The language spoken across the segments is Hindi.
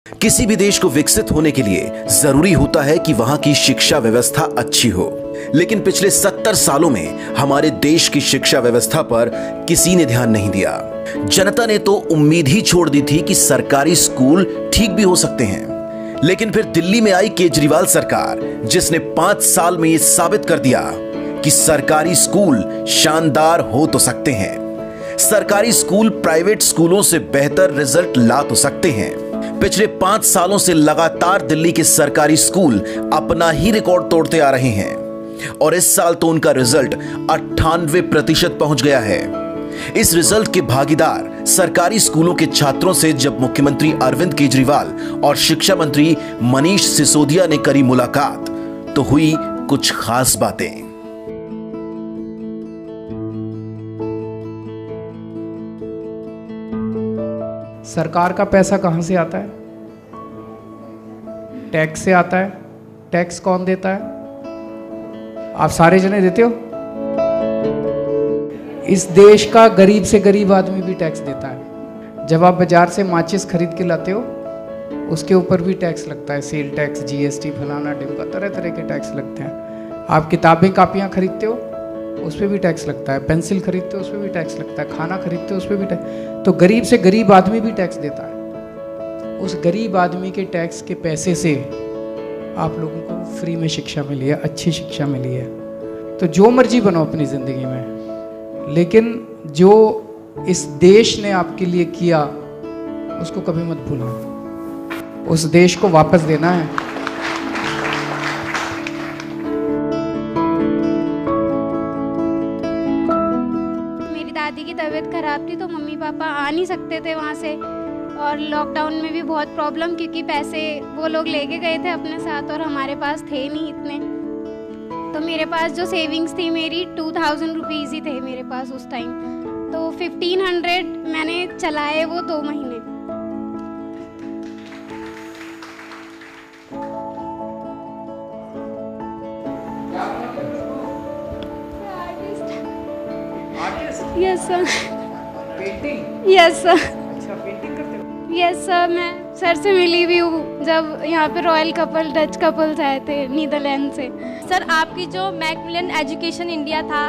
किसी भी देश को विकसित होने के लिए जरूरी होता है कि वहां की शिक्षा व्यवस्था अच्छी हो, लेकिन पिछले 70 सालों में हमारे देश की शिक्षा व्यवस्था पर किसी ने ध्यान नहीं दिया। जनता ने तो उम्मीद ही छोड़ दी थी कि सरकारी स्कूल ठीक भी हो सकते हैं, लेकिन फिर दिल्ली में आई केजरीवाल सरकार, जिसने 5 साल में यह साबित कर दिया कि सरकारी स्कूल शानदार हो तो सकते हैं। सरकारी स्कूल प्राइवेट स्कूलों से बेहतर रिजल्ट ला तो सकते हैं। पिछले 5 सालों से लगातार दिल्ली के सरकारी स्कूल अपना ही रिकॉर्ड तोड़ते आ रहे हैं और इस साल तो उनका रिजल्ट 98% पहुंच गया है। इस रिजल्ट के भागीदार सरकारी स्कूलों के छात्रों से जब मुख्यमंत्री अरविंद केजरीवाल और शिक्षा मंत्री मनीष सिसोदिया ने करी मुलाकात, तो हुई कुछ खास बातें। सरकार का पैसा कहाँ से आता है? टैक्स से आता है। टैक्स कौन देता है? आप सारे जने देते हो। इस देश का गरीब से गरीब आदमी भी टैक्स देता है। जब आप बाजार से माचिस खरीद के लाते हो, उसके ऊपर भी टैक्स लगता है। सेल टैक्स, जीएसटी, फलाना ढिमका, तरह तरह के टैक्स लगते हैं। आप किताबें कापियाँ खरीदते हो, उस पर भी टैक्स लगता है। पेंसिल खरीदते हो, उस पर भी टैक्स लगता है। खाना खरीदते हो, उस पर भी टैक्स। तो गरीब से गरीब आदमी भी टैक्स देता है। उस गरीब आदमी के टैक्स के पैसे से आप लोगों को फ्री में शिक्षा मिली है, अच्छी शिक्षा मिली है। तो जो मर्जी बनो अपनी ज़िंदगी में, लेकिन जो इस देश ने आपके लिए किया उसको कभी मत भूलना। उस देश को वापस देना है। दादी की तबीयत खराब थी तो मम्मी पापा आ नहीं सकते थे वहाँ से, और लॉकडाउन में भी बहुत प्रॉब्लम, क्योंकि पैसे वो लोग लेके गए थे अपने साथ और हमारे पास थे नहीं इतने। तो मेरे पास जो सेविंग्स थी मेरी 2000 रुपीज़ ही थे मेरे पास उस टाइम। तो 1500 मैंने चलाए वो 2 महीने। Yes sir. Painting? Yes sir. अच्छा, पेंटिंग करते हो? Yes sir. मैं सर से मिली भी हूँ जब यहाँ पे रॉयल कपल, डच कपल्स आए थे नीदरलैंड से। सर, आपकी जो मैकमिलन एजुकेशन इंडिया था,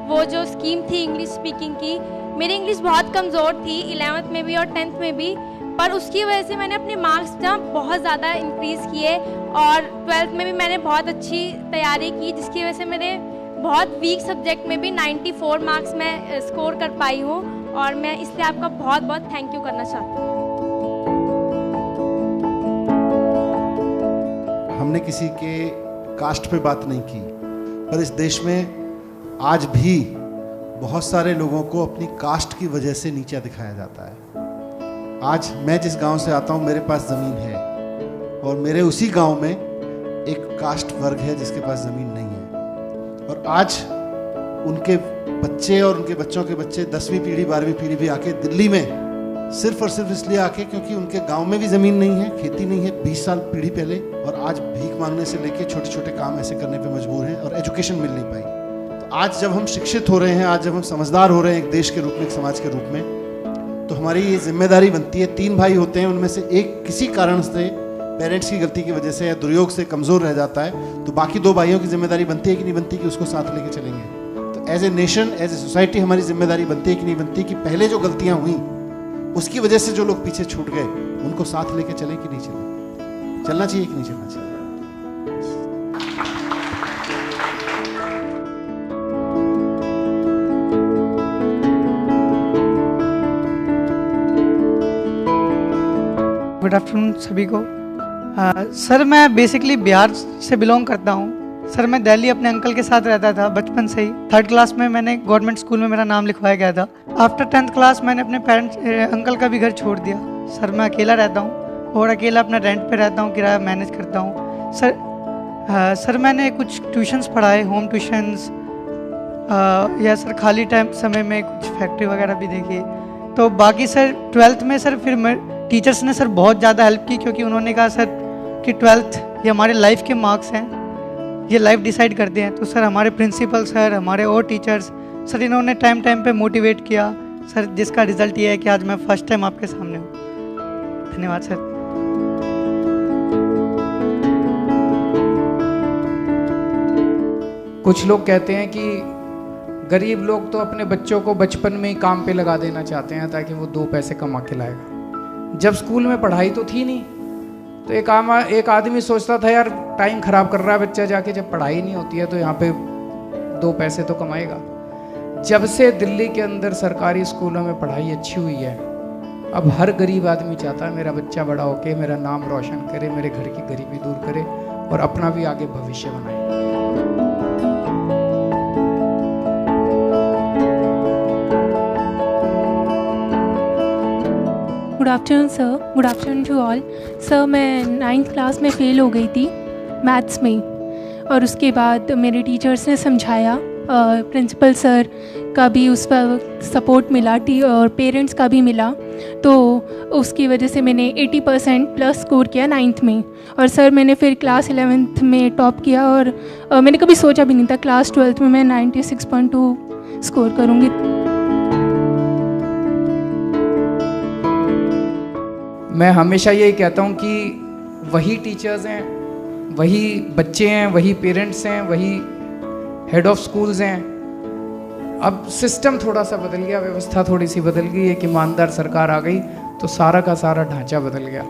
वो जो स्कीम थी इंग्लिश स्पीकिंग की, मेरी इंग्लिश बहुत कमज़ोर थी 11th में भी और 10th में भी, पर उसकी वजह से मैंने अपने मार्क्स ना बहुत ज़्यादा इंक्रीज़ किए और 12th में भी मैंने बहुत अच्छी तैयारी की, जिसकी वजह से मेरे बहुत वीक सब्जेक्ट में भी 94 मार्क्स मैं स्कोर कर पाई हूँ। और मैं इसलिए आपका बहुत बहुत थैंक यू करना चाहती हूँ। हमने किसी के कास्ट पे बात नहीं की, पर इस देश में आज भी बहुत सारे लोगों को अपनी कास्ट की वजह से नीचा दिखाया जाता है। आज मैं जिस गांव से आता हूं, मेरे पास ज़मीन है और मेरे उसी गांव में एक कास्ट वर्ग है जिसके पास ज़मीन नहीं है, और आज उनके बच्चे और उनके बच्चों के बच्चे 10वीं पीढ़ी 12वीं पीढ़ी भी आके दिल्ली में सिर्फ और सिर्फ इसलिए आके क्योंकि उनके गांव में भी ज़मीन नहीं है, खेती नहीं है 20 साल पीढ़ी पहले, और आज भीख मांगने से लेके छोटे छोटे काम ऐसे करने पे मजबूर हैं और एजुकेशन मिल नहीं पाई। तो आज जब हम शिक्षित हो रहे हैं, आज जब हम समझदार हो रहे हैं एक देश के रूप में, एक समाज के रूप में, तो हमारी ये जिम्मेदारी बनती है। 3 भाई होते हैं, उनमें से एक किसी कारण से, पेरेंट्स की गलती की वजह से या दुर्योग से कमज़ोर रह जाता है, तो बाकी 2 भाइयों की जिम्मेदारी बनती है कि नहीं बनती कि उसको साथ लेके चलेंगे। तो as a nation, as a society हमारी जिम्मेदारी बनती है कि नहीं बनती कि पहले जो गलतियां हुई उसकी वजह से जो लोग पीछे छूट गए उनको साथ लेके चले कि नहीं चले, चलना चाहिए कि नहीं चलना चाहिए। गुड आफ्टरनून सभी को। सर, मैं बेसिकली बिहार से बिलोंग करता हूँ। सर, मैं दिल्ली अपने अंकल के साथ रहता था बचपन से ही। 3rd क्लास में मैंने गवर्नमेंट स्कूल में मेरा नाम लिखवाया गया था। आफ्टर 10th क्लास मैंने अपने अंकल का भी घर छोड़ दिया। सर, मैं अकेला रहता हूँ और अकेला अपना रेंट पे रहता हूँ, किराया मैनेज करता हूँ। सर, मैंने कुछ ट्यूशन्स पढ़ाए, होम ट्यूशन्स, या सर खाली टाइम समय में कुछ फैक्ट्री वगैरह भी देखी। तो बाकी सर 12th में सर फिर टीचर्स ने सर बहुत ज़्यादा हेल्प की, क्योंकि उन्होंने कहा सर कि 12th ये हमारे लाइफ के मार्क्स हैं, ये लाइफ डिसाइड करते हैं। तो सर हमारे प्रिंसिपल सर, हमारे और टीचर्स सर, इन्होंने टाइम पे मोटिवेट किया सर, जिसका रिज़ल्ट ये है कि आज मैं फर्स्ट टाइम आपके सामने हूँ। धन्यवाद सर। कुछ लोग कहते हैं कि गरीब लोग तो अपने बच्चों को बचपन में ही काम पे लगा देना चाहते हैं ताकि वो 2 पैसे कमा के लाएगा। जब स्कूल में पढ़ाई तो थी नहीं, तो एक आदमी सोचता था यार टाइम खराब कर रहा है बच्चा जाके, जब पढ़ाई नहीं होती है तो यहाँ पे 2 पैसे तो कमाएगा। जब से दिल्ली के अंदर सरकारी स्कूलों में पढ़ाई अच्छी हुई है, अब हर गरीब आदमी चाहता है मेरा बच्चा बड़ा होके मेरा नाम रोशन करे, मेरे घर की गरीबी दूर करे और अपना भी आगे भविष्य बनाए। Good afternoon sir, good afternoon to all. Sir मैं 9th क्लास में फ़ेल हो गई थी मैथ्स में, और उसके बाद मेरे टीचर्स ने समझाया, प्रिंसिपल सर का भी उस पर सपोर्ट मिला और पेरेंट्स का भी मिला, तो उसकी वजह से मैंने 80% प्लस स्कोर किया 9th में। और सर मैंने फिर क्लास 11th में टॉप किया, और मैंने कभी सोचा भी नहीं था क्लास 12th में मैं 96.2 स्कोर करूँगी। मैं हमेशा यही कहता हूँ कि वही टीचर्स हैं, वही बच्चे हैं, वही पेरेंट्स हैं, वही हेड ऑफ स्कूल्स हैं। अब सिस्टम थोड़ा सा बदल गया, व्यवस्था थोड़ी सी बदल गई, एक ईमानदार सरकार आ गई तो सारा का सारा ढांचा बदल गया।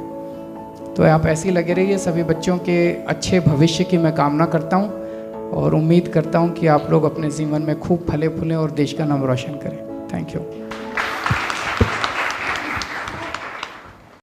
तो आप ऐसे ही लगे रहिए, सभी बच्चों के अच्छे भविष्य की मैं कामना करता हूँ और उम्मीद करता हूँ कि आप लोग अपने जीवन में खूब फले फूलें और देश का नाम रोशन करें। Thank you.